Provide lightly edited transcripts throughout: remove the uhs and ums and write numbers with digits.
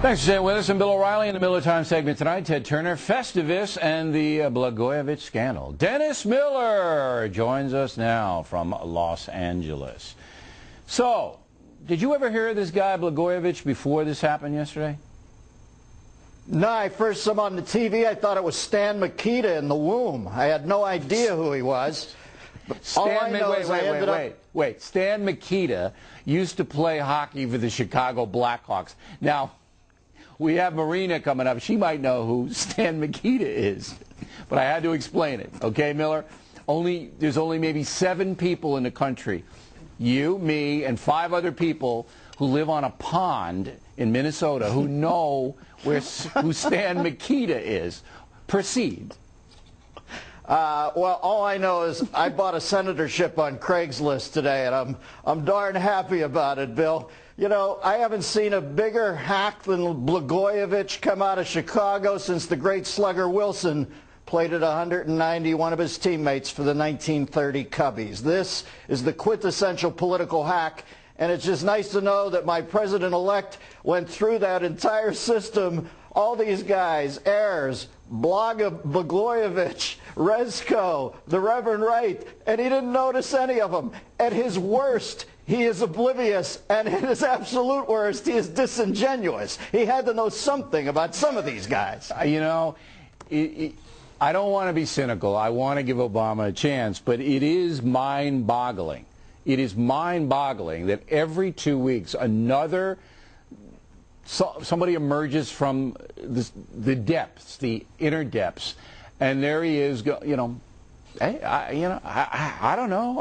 Thanks for staying with us. I'm Bill O'Reilly in the Miller Time segment tonight. Ted Turner, Festivus, and the Blagojevich scandal. Dennis Miller joins us now from Los Angeles. So, did you ever hear of this guy Blagojevich before this happened yesterday? No, I first saw him on the TV. I thought it was Stan Mikita in the womb. I had no idea who he was. Wait. Stan Mikita used to play hockey for the Chicago Blackhawks. Now, we have Marina coming up. She might know who Stan Mikita is. But I had to explain it. Okay, Miller? There's only maybe 7 people in the country, you, me, and 5 other people who live on a pond in Minnesota who know who Stan Mikita is. Proceed. Well, all I know is I bought a senatorship on Craigslist today, and I'm darn happy about it, Bill. You know, I haven't seen a bigger hack than Blagojevich come out of Chicago since the great slugger Wilson played at 190 one of his teammates for the 1930 Cubbies. This is the quintessential political hack, and it's just nice to know that my president-elect went through that entire system. All these guys, Ayers, Blagojevich, Rezko, the Reverend Wright, and he didn't notice any of them. At his worst, he is oblivious, and at his absolute worst, he is disingenuous. He had to know something about some of these guys. You know, I don't want to be cynical. I want to give Obama a chance, but it is mind-boggling. It is mind-boggling that every 2 weeks somebody emerges from the depths, the inner depths, and there he is. You know, hey, I don't know.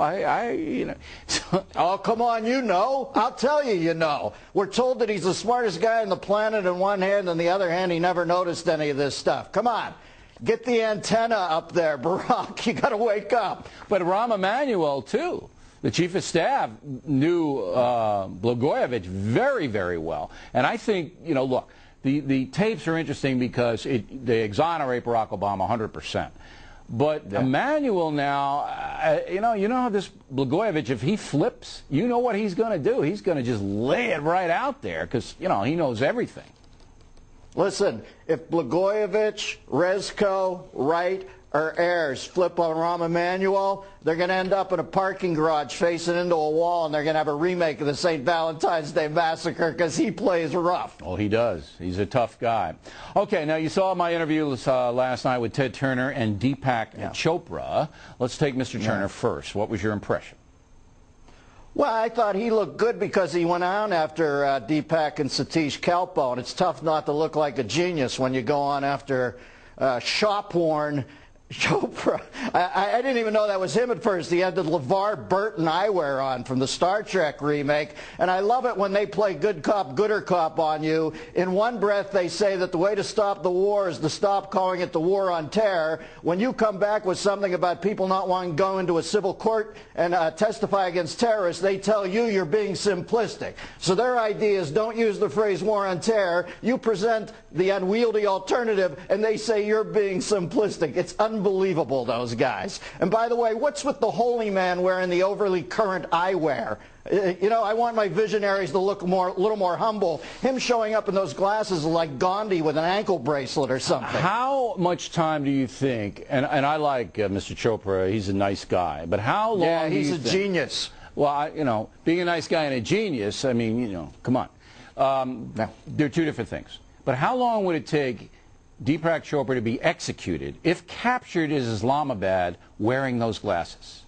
Oh, come on, you know. I'll tell you, you know. We're told that he's the smartest guy on the planet on one hand, and on the other hand, he never noticed any of this stuff. Come on. Get the antenna up there, Barack. You got to wake up. But Rahm Emanuel, too. The chief of staff knew Blagojevich very, very well. And I think, you know, look, the tapes are interesting because they exonerate Barack Obama 100%. But yeah. Emanuel now, you know this Blagojevich, if he flips, you know what he's going to do. He's going to just lay it right out there because, you know, he knows everything. Listen, if Blagojevich, Rezko, Wright, or Ayers flip on Rahm Emanuel, they're going to end up in a parking garage facing into a wall, and they're going to have a remake of the St. Valentine's Day Massacre because he plays rough. Oh, he does. He's a tough guy. Okay, now you saw my interview last night with Ted Turner and Deepak Chopra. Let's take Mr. Turner first. What was your impression? Well, I thought he looked good because he went on after Deepak and Satish Kalpo, and it's tough not to look like a genius when you go on after shop-worn Chopra. I didn't even know that was him at first. He had the LeVar Burton eyewear on from the Star Trek remake. And I love it when they play good cop, gooder cop on you. In one breath, they say that the way to stop the war is to stop calling it the war on terror. When you come back with something about people not wanting to go into a civil court and testify against terrorists, they tell you you're being simplistic. So their idea is don't use the phrase war on terror. You present the unwieldy alternative, and they say you're being simplistic. It's unbelievable, those guys. And by the way, what's with the holy man wearing the overly current eyewear? You know, I want my visionaries to look a little more humble. Him showing up in those glasses is like Gandhi with an ankle bracelet or something. How much time do you think, and I like Mr. Chopra, he's a nice guy, but how long do you think? He's a genius. Well, you know, being a nice guy and a genius, I mean, you know, come on. They're two different things. But how long would it take Deepak Chopra to be executed if captured in Islamabad wearing those glasses?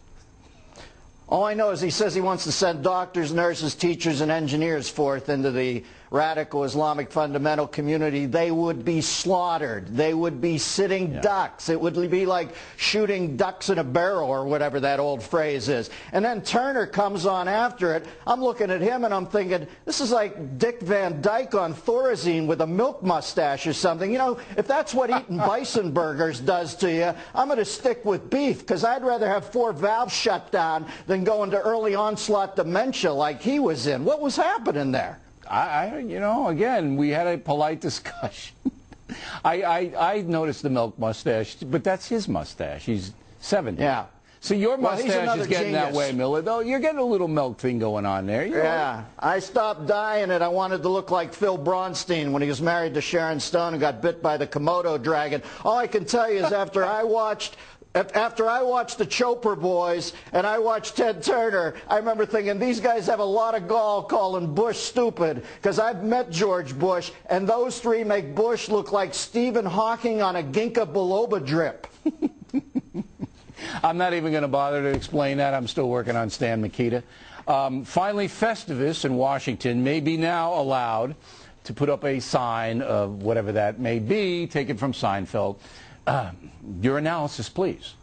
All I know is he says he wants to send doctors, nurses, teachers, and engineers forth into the radical Islamic fundamental community. They would be slaughtered. They would be sitting ducks. It would be like shooting ducks in a barrel or whatever that old phrase is. And then Turner comes on after it. I'm looking at him and I'm thinking, this is like Dick Van Dyke on Thorazine with a milk mustache or something. You know, if that's what eating bison burgers does to you, I'm going to stick with beef because I'd rather have 4 valves shut down than go into early onslaught dementia like he was in. What was happening there? You know, again, we had a polite discussion. I noticed the milk mustache, but that's his mustache. He's 70. Yeah. So your Well, he's mustache another is getting that genius. way, Miller, though. You're getting a little milk thing going on there. You're Yeah, I stopped dyeing it. I wanted to look like Phil Bronstein when he was married to Sharon Stone and got bit by the Komodo dragon. All I can tell you is after I watched the Chopper Boys and I watched Ted Turner, I remember thinking, these guys have a lot of gall calling Bush stupid, because I've met George Bush, and those three make Bush look like Stephen Hawking on a Ginkgo biloba drip. I'm not even going to bother to explain that. I'm still working on Stan Mikita. Finally, Festivus in Washington may be now allowed to put up a sign of whatever that may be, taken from Seinfeld. Your analysis, please.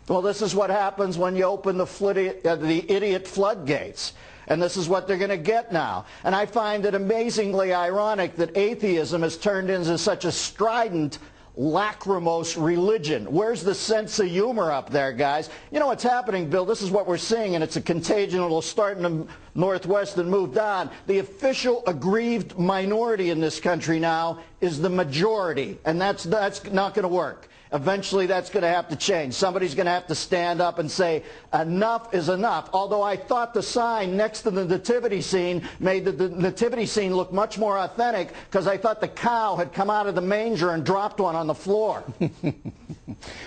Well, this is what happens when you open the idiot floodgates. And this is what they're going to get now. And I find it amazingly ironic that atheism has turned into such a strident, lachrymose religion. Where's the sense of humor up there, guys? You know what's happening, Bill? This is what we're seeing, and it's a contagion. It'll start in the Northwest and move on. The official aggrieved minority in this country now is the majority, and that's not going to work. Eventually, that's going to have to change. Somebody's going to have to stand up and say, enough is enough. Although I thought the sign next to the nativity scene made the nativity scene look much more authentic, because I thought the cow had come out of the manger and dropped one on the floor.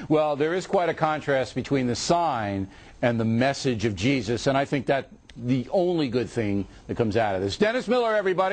Well, there is quite a contrast between the sign and the message of Jesus, and I think that's the only good thing that comes out of this. Dennis Miller, everybody.